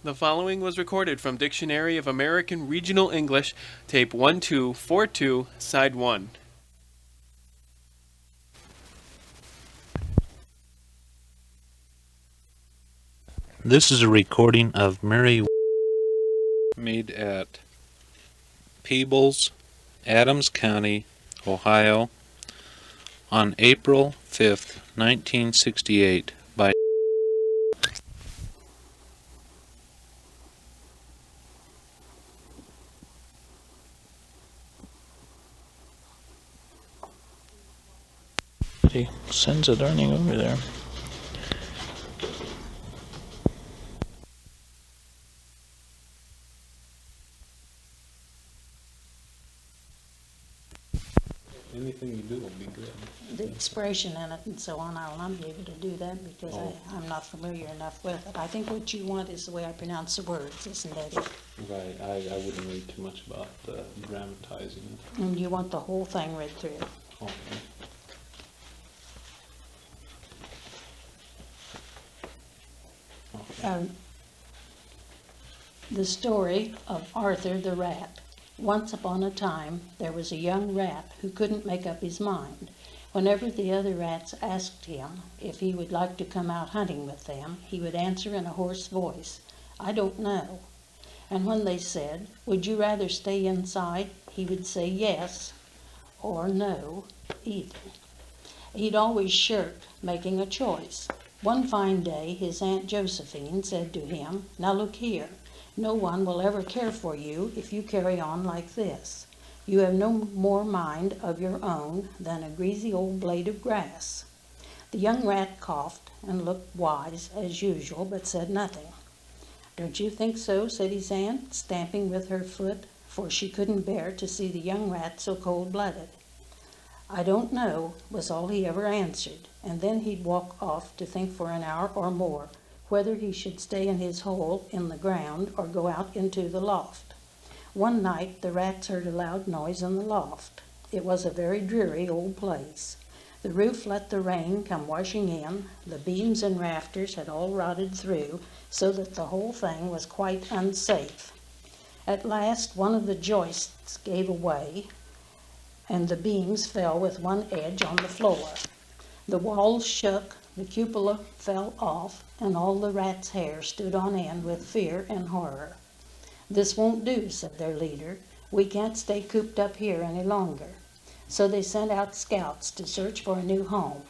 The following was recorded from Dictionary of American Regional English, tape 1242, side 1. This is a recording of Mary made at Peebles, Adams County, Ohio, on April 5th, 1968 by He sends a darning over there. anything you do will be good. The expression in it and so on, I'll not be able to do that because I'm not familiar enough with it. I think what you want is the way I pronounce the words, isn't that it? Right, I wouldn't read too much about dramatizing it. And you want the whole thing read through. Okay. The story of Arthur the Rat. Once upon a time, there was a young rat who couldn't make up his mind. Whenever the other rats asked him if he would like to come out hunting with them, he would answer in a hoarse voice, "I don't know." And when they said, "Would you rather stay inside?" he would say yes or no either. He'd always shirked making a choice. One fine day, his Aunt Josephine said to him, "Now look here. No one will ever care for you if you carry on like this. You have no more mind of your own than a greasy old blade of grass." The young rat coughed and looked wise as usual, but said nothing. "Don't you think so?" said his aunt, stamping with her foot, for she couldn't bear to see the young rat so cold-blooded. "I don't know," was all he ever answered, and then he'd walk off to think for an hour or more whether he should stay in his hole in the ground or go out into the loft. One night the rats heard a loud noise in the loft. It was a very dreary old place. The roof let the rain come washing in, the beams and rafters had all rotted through, so that the whole thing was quite unsafe. At last one of the joists gave away, and the beams fell with one edge on the floor. The walls shook, the cupola fell off, and all the rats' hair stood on end with fear and horror. "This won't do," said their leader. "We can't stay cooped up here any longer." So they sent out scouts to search for a new home.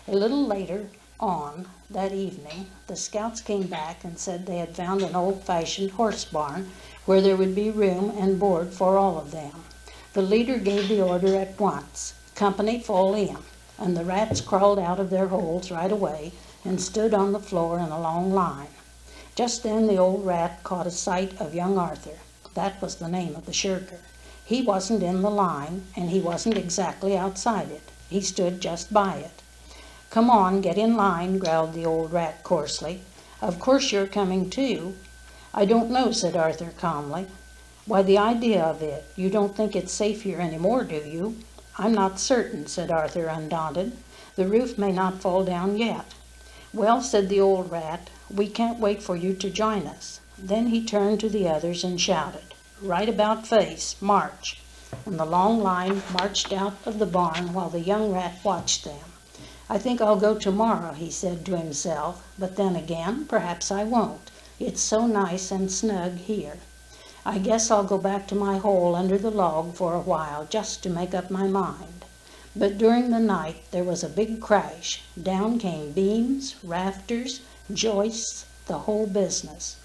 A little later on that evening, the scouts came back and said they had found an old-fashioned horse barn where there would be room and board for all of them. The leader gave the order at once, "Company, fall in," and the rats crawled out of their holes right away and stood on the floor in a long line. Just then the old rat caught a sight of young Arthur. That was the name of the shirker. He wasn't in the line, and he wasn't exactly outside it. He stood just by it. "Come on, get in line," growled the old rat coarsely. "Of course you're coming too." "I don't know," said Arthur calmly. "Why, the idea of it. You don't think it's safe here any more, do you?" "I'm not certain," said Arthur, undaunted. "The roof may not fall down yet." "Well," said the old rat, "we can't wait for you to join us." Then he turned to the others and shouted, "Right about face, march!" And the long line marched out of the barn while the young rat watched them. "I think I'll go tomorrow," he said to himself, "but then again, perhaps I won't. It's so nice and snug here. I guess I'll go back to my hole under the log for a while just to make up my mind." But during the night there was a big crash. Down came beams, rafters, joists, the whole business.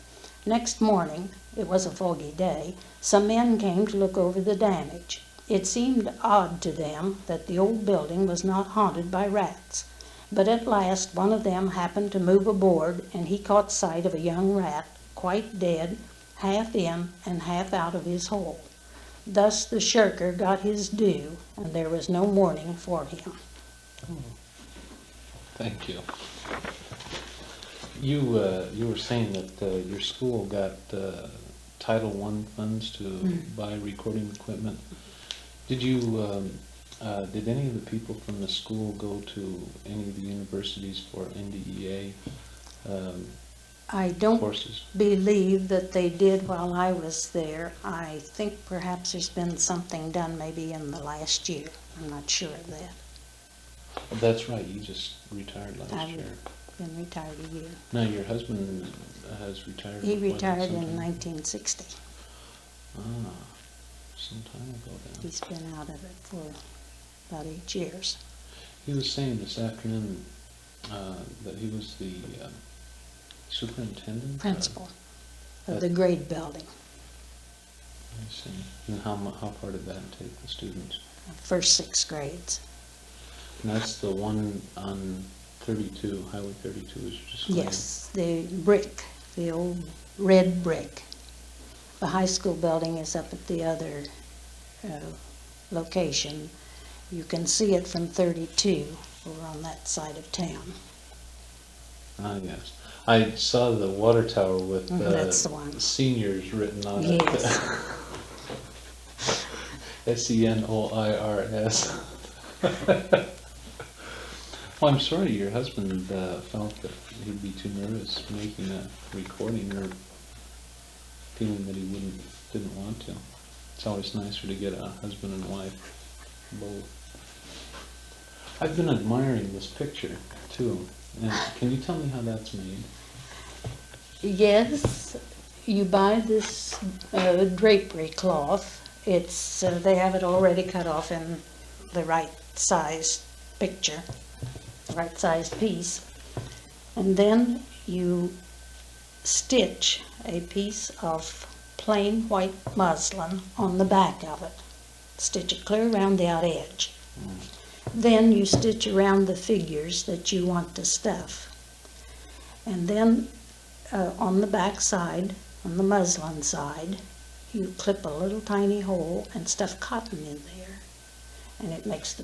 Next morning, it was a foggy day, some men came to look over the damage. It seemed odd to them that the old building was not haunted by rats. But at last one of them happened to move a board, and he caught sight of a young rat, quite dead, half in and half out of his hole. Thus the shirker got his due, and there was no mourning for him. Thank you. You were saying that your school got Title I funds to buy recording equipment. Did you did any of the people from the school go to any of the universities for NDEA I don't courses? believe that they did while I was there. I think perhaps there's been something done maybe in the last year. I'm not sure of that. Oh, that's right, you just retired last I've year. been retired a year. Now, your husband has retired? He what, retired in sometime? 1960. Ah, some time ago then. He's been out of it for about 8 years. He was saying this afternoon that he was the superintendent? Principal of That- the grade building, I see. And how far did that take the students? first 6 grades. And that's the one on 32, Highway 32 is just going. Yes, the brick, the old red brick. The high school building is up at the other location. You can see it from 32 over on that side of town. Ah, yes. I saw the water tower with That's the one. seniors written on it. Yes. SENOIRS. Well, I'm sorry your husband felt that he'd be too nervous making a recording, or feeling that he didn't want to. It's always nicer to get a husband and wife both. I've been admiring this picture too. And can you tell me how that's made? Yes, you buy this drapery cloth. It's they have it already cut off in the right size picture, the right size piece, and then you stitch a piece of plain white muslin on the back of it. Stitch it clear around the out edge. Then you stitch around the figures that you want to stuff. And then on the back side, on the muslin side, you clip a little tiny hole and stuff cotton in there. And it makes the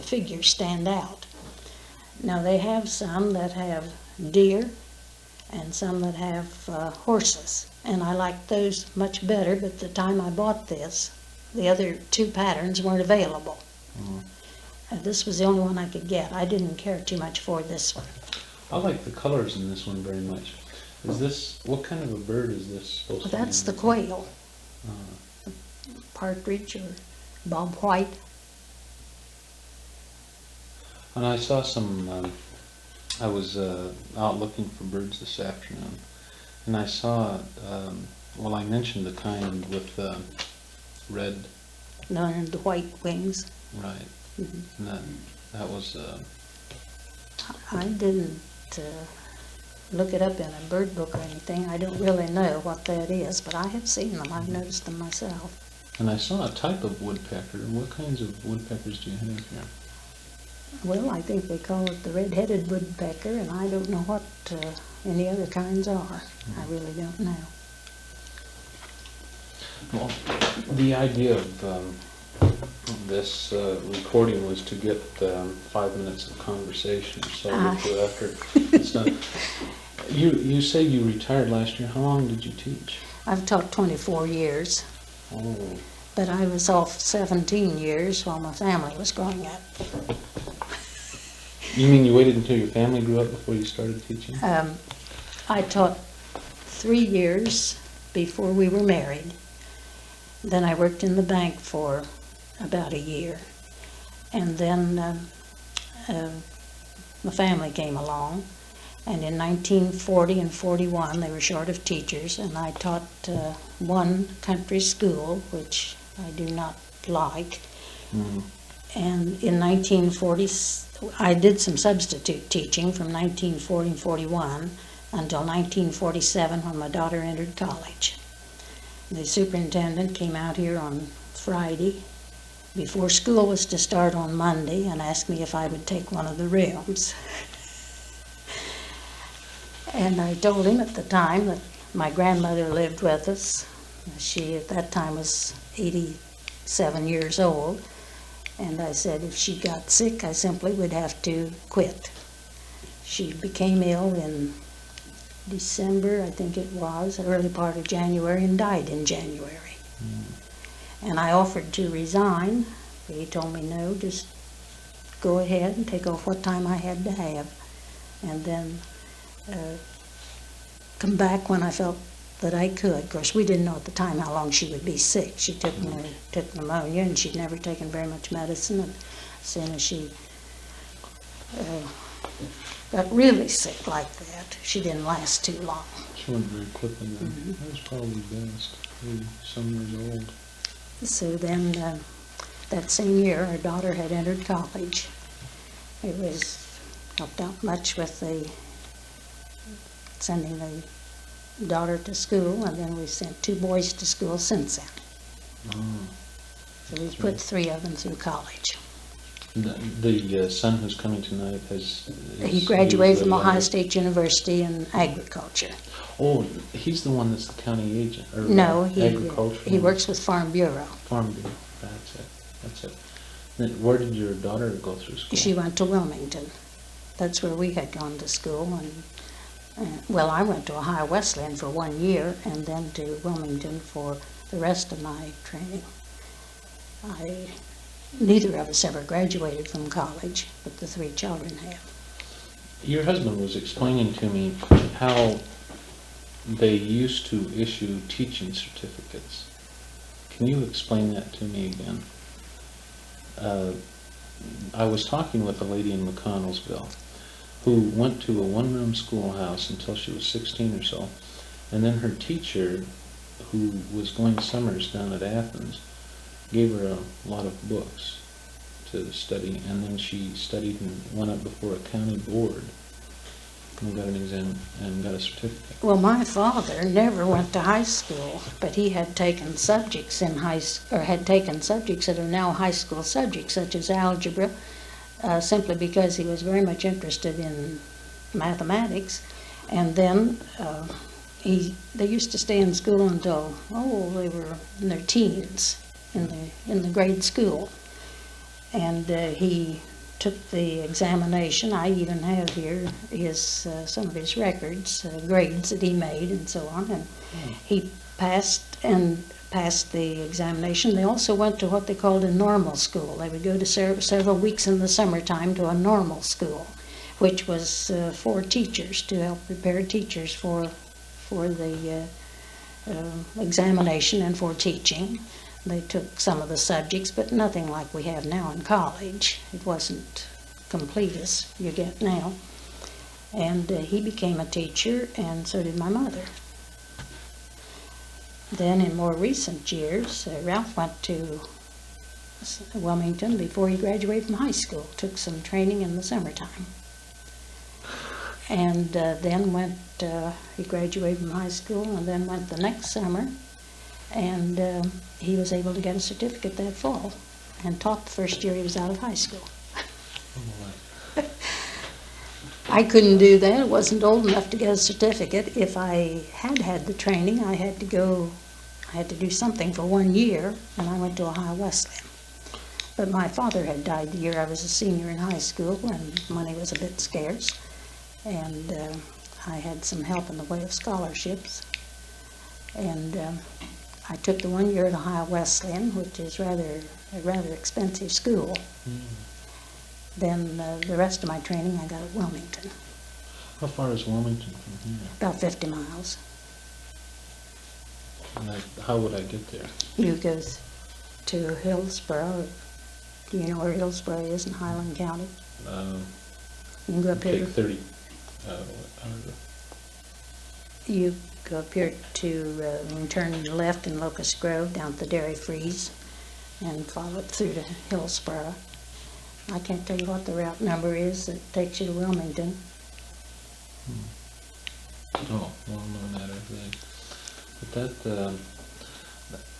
figure stand out. Now they have some that have deer and some that have horses. And I like those much better, but the time I bought this, the other 2 patterns weren't available. This was the only one I could get. I didn't care too much for this one. I like the colors in this one very much. Is this, what kind of a bird is this supposed to be? That's the quail, Uh, partridge or bob white. And I saw some, I was out looking for birds this afternoon, and I saw, well, I mentioned the kind with red, And the white wings. right, Mhm. and that was, I didn't look it up in a bird book or anything. I don't really know what that is, but I have seen them. I've noticed them myself. and I saw a type of woodpecker. What kinds of woodpeckers do you have here? Well, I think they call it the red-headed woodpecker, and I don't know what any other kinds are. I really don't know. Well, the idea of this recording was to get 5 minutes of conversation or so after it's done. You say you retired last year. How long did you teach? I've taught 24 years, Oh, but I was off 17 years while my family was growing up. you mean you waited until your family grew up before you started teaching? I taught 3 years before we were married. Then I worked in the bank for about a year. And then my family came along. And in 1940 and 41, they were short of teachers, and I taught one country school, which I do not like. Mm. And in 1940, I did some substitute teaching from 1940 and 41 until 1947 when my daughter entered college. The superintendent came out here on Friday before school was to start on Monday and asked me if I would take one of the rooms. And I told him at the time that my grandmother lived with us. She at that time was 87 years old. And I said if she got sick, I simply would have to quit. She became ill in December, I think it was, early part of January, and died in January. And I offered to resign. He told me no, just go ahead and take off what time I had to have. And then come back when I felt that I could. Of course, we didn't know at the time how long she would be sick. She took pneumonia, and she'd never taken very much medicine. And as soon as she got really sick like that, she didn't last too long. She went very quickly then. That was probably best. 30-some years old. So then, that same year, our daughter had entered college. It was helped out much with the sending the daughter to school, and then we sent 2 boys to school since then. Oh. So we put 3 of them through college. The son who's coming tonight He graduated from Ohio State University in agriculture. Oh, he's the one that's the county agent, or No, agricultural. he works with Farm Bureau. Farm Bureau. That's it. Then where did your daughter go through school? She went to Wilmington. That's where we had gone to school. And well, I went to Ohio Wesleyan for 1 year, and then to Wilmington for the rest of my training. Neither of us ever graduated from college, but the 3 children have. Your husband was explaining to me how they used to issue teaching certificates. Can you explain that to me again? I was talking with a lady in McConnellsville who went to a 1-room schoolhouse until she was 16 or so, and then her teacher, who was going summers down at Athens, gave her a lot of books to study, and then she studied and went up before a county board and got an exam and got a certificate. Well, my father never went to high school, but he had taken subjects in had taken subjects that are now high school subjects, such as algebra, simply because he was very much interested in mathematics. And then they used to stay in school until they were in their teens in the grade school, and he took the examination. I even have here some of his records, grades that he made and so on, and he passed the examination. They also went to what they called a normal school. They would go to several weeks in the summertime to a normal school, which was for teachers, to help prepare teachers for the examination and for teaching. They took some of the subjects, but nothing like we have now in college. It wasn't complete as you get now. And he became a teacher, and so did my mother. Then in more recent years, Ralph went to Wilmington before he graduated from high school, took some training in the summertime. And then he graduated from high school and then went the next summer, and he was able to get a certificate that fall and taught the first year he was out of high school. I couldn't do that. I wasn't old enough to get a certificate. If I had had the training, I had to do something for 1 year, and I went to Ohio Wesleyan. But my father had died the year I was a senior in high school, and money was a bit scarce, and I had some help in the way of scholarships. And I took the 1 year at Ohio Wesleyan, which is a rather expensive school. Then the rest of my training I got at Wilmington. How far is Wilmington from here? About 50 miles. And how would I get there? You go to Hillsboro. Do you know where Hillsboro is in Highland County? You can go up Take here. 30. You go up here to and turn left in Locust Grove down to the Dairy Freeze and follow it through to Hillsboro. I can't tell you what the route number is that takes you to Wilmington. Oh, well, no matter. But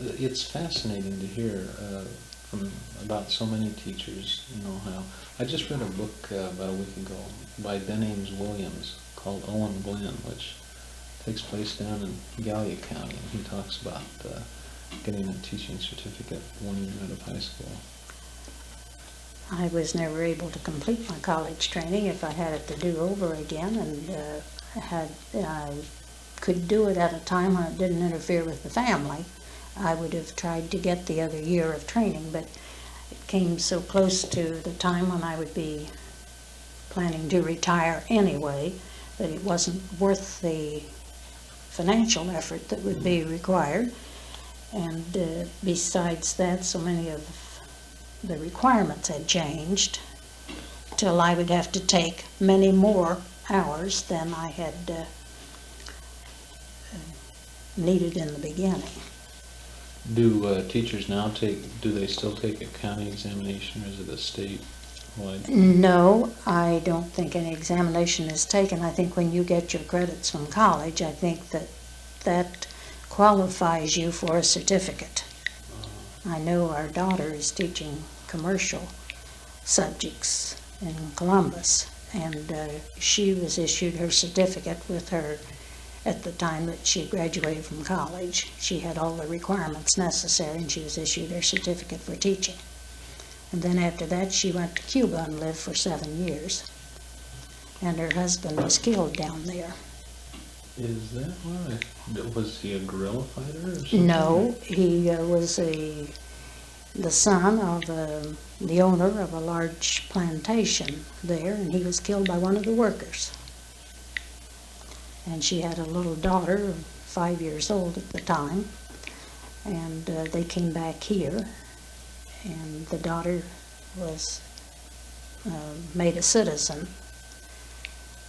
it's fascinating to hear about so many teachers in Ohio. I just read a book about a week ago by Ben Ames Williams called Owen Glen, which takes place down in Gallia County, and he talks about getting a teaching certificate 1 year out of high school. I was never able to complete my college training. If I had it to do over again, and I could do it at a time when it didn't interfere with the family, I would have tried to get the other year of training, but it came so close to the time when I would be planning to retire anyway that it wasn't worth the financial effort that would be required. And besides that, so many of the requirements had changed till I would have to take many more hours than I had needed in the beginning. Do teachers now do they still take a county examination, or is it a state-wide? No, I don't think any examination is taken. I think when you get your credits from college, I think that qualifies you for a certificate. I know our daughter is teaching commercial subjects in Columbus, and she was issued her certificate with her at the time that she graduated from college. She had all the requirements necessary, and she was issued her certificate for teaching. And then after that, she went to Cuba and lived for 7 years. And her husband was killed down there. Is that why? Was he a guerrilla fighter or something? No, he was the son of the owner of a large plantation there, and he was killed by one of the workers. And she had a little daughter, 5 years old at the time, and they came back here, and the daughter was made a citizen,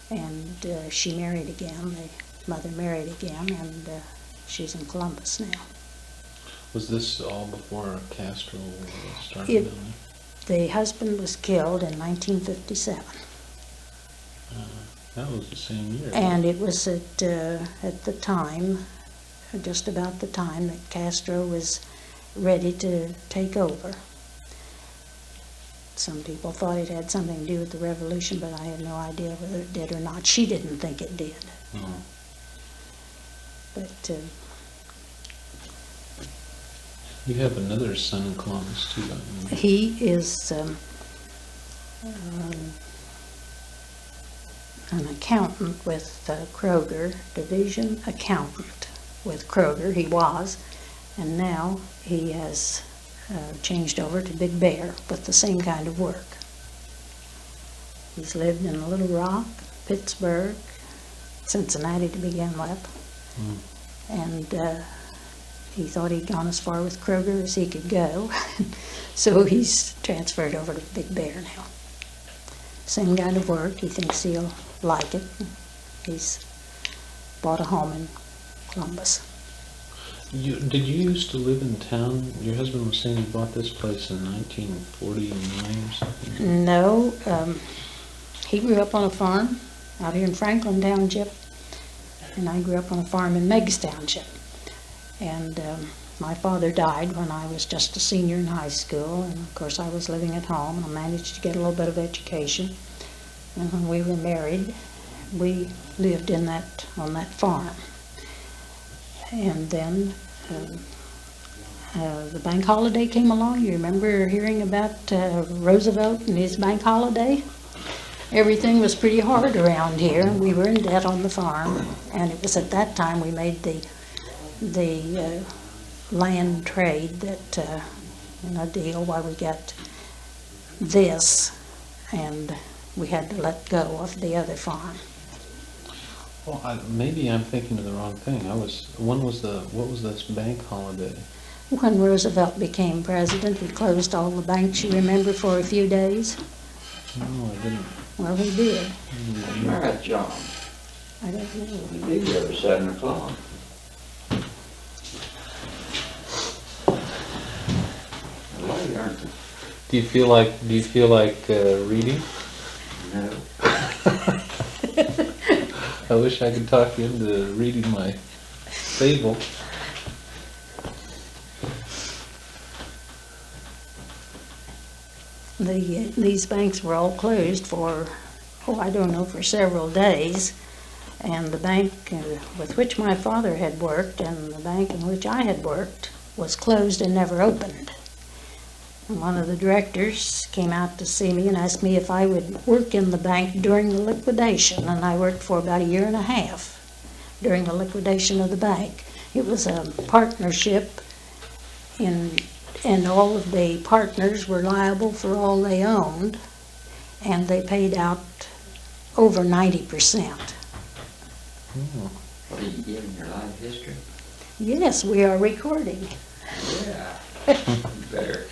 and she married again. The mother married again, and she's in Columbus now. Was this all before Castro started down The husband was killed in 1957. there? That was the same year. And it was at the time, just about the time that Castro was ready to take over. Some people thought it had something to do with the revolution, but I had no idea whether it did or not. She didn't think it did. Oh. But You have another son in Columbus too, don't you? he is an accountant with Kroger, division accountant with Kroger. He was, and now he has changed over to Big Bear with the same kind of work. He's lived in Little Rock, Pittsburgh, Cincinnati to begin with, and he thought he'd gone as far with Kroger as he could go, so he's transferred over to Big Bear now. Same kind of work. He thinks he'll like it. He's bought a home in Columbus. Did you used to live in town? Your husband was saying he bought this place in 1949 or something? No, he grew up on a farm out here in Franklin Township, and I grew up on a farm in Meigs Township. And my father died when I was just a senior in high school, and of course I was living at home, and I managed to get a little bit of education. And when we were married, we lived on that farm. And then the bank holiday came along. You remember hearing about Roosevelt and his bank holiday? Everything was pretty hard around here. We were in debt on the farm, and it was at that time we made the land trade that deal where we got this, and we had to let go of the other farm. Well, maybe I'm thinking of the wrong thing. What was this bank holiday? When Roosevelt became president, he closed all the banks, you remember, for a few days. No, I didn't. Well, he did. All right, John. I don't know. You leave here at 7 o'clock. Late, aren't you? Do you feel like reading? No. I wish I could talk you into reading my fable. These banks were all closed for, I don't know, for several days. And the bank with which my father had worked and the bank in which I had worked was closed and never opened. And one of the directors came out to see me and asked me if I would work in the bank during the liquidation. And I worked for about 1.5 years during the liquidation of the bank. It was a partnership, and all of the partners were liable for all they owned, and they paid out over 90%. What are you giving your life history? Yes, we are recording. Yeah. You better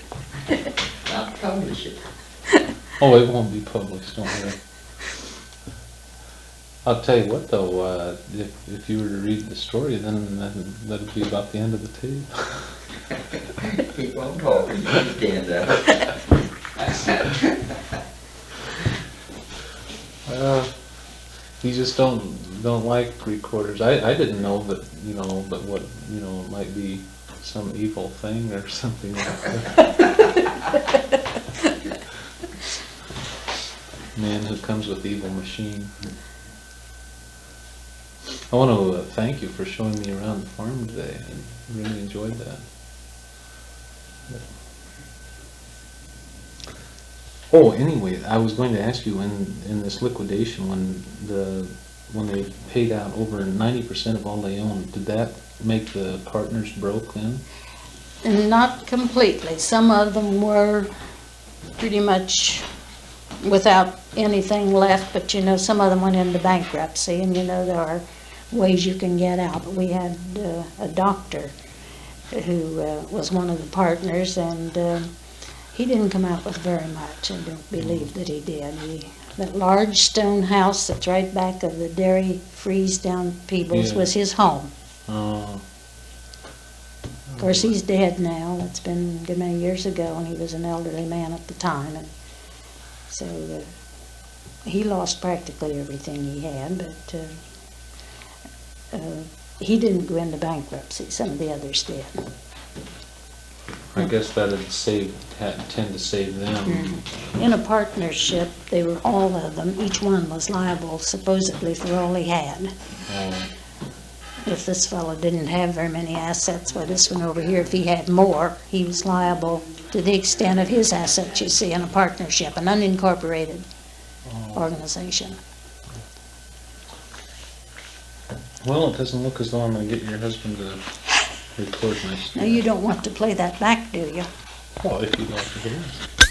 not publish it. Oh, it won't be published, don't worry. I'll tell you what though, if you were to read the story, then that'd be about the end of the tape. Keep on talking, you stand up. You just don't like recorders. I didn't know that, but what, it might be some evil thing or something like that. Man who comes with evil machine. I want to thank you for showing me around the farm today. I really enjoyed that. Oh, anyway, I was going to ask you in this liquidation when they paid out over 90% of all they owned, did that make the partners broke then? And not completely. Some of them were pretty much without anything left, but some of them went into bankruptcy, and there are ways you can get out. But we had a doctor who was one of the partners, and he didn't come out with very much. I don't believe that he did. That large stone house that's right back of the dairy freeze down Peebles was his home. Oh. Of course, he's dead now. That's been a good many years ago, and he was an elderly man at the time. And so he lost practically everything he had, but he didn't go into bankruptcy. Some of the others did. I guess that'd tend to save them. In a partnership, they were all of them. Each one was liable supposedly for all he had. Oh. If this fellow didn't have very many assets, well, this one over here, if he had more, he was liable to the extent of his assets, you see, in a partnership, an unincorporated organization. Well, it doesn't look as though I'm going to get your husband to record my story. Now, you don't want to play that back, do you? Well, if you'd like to hear it.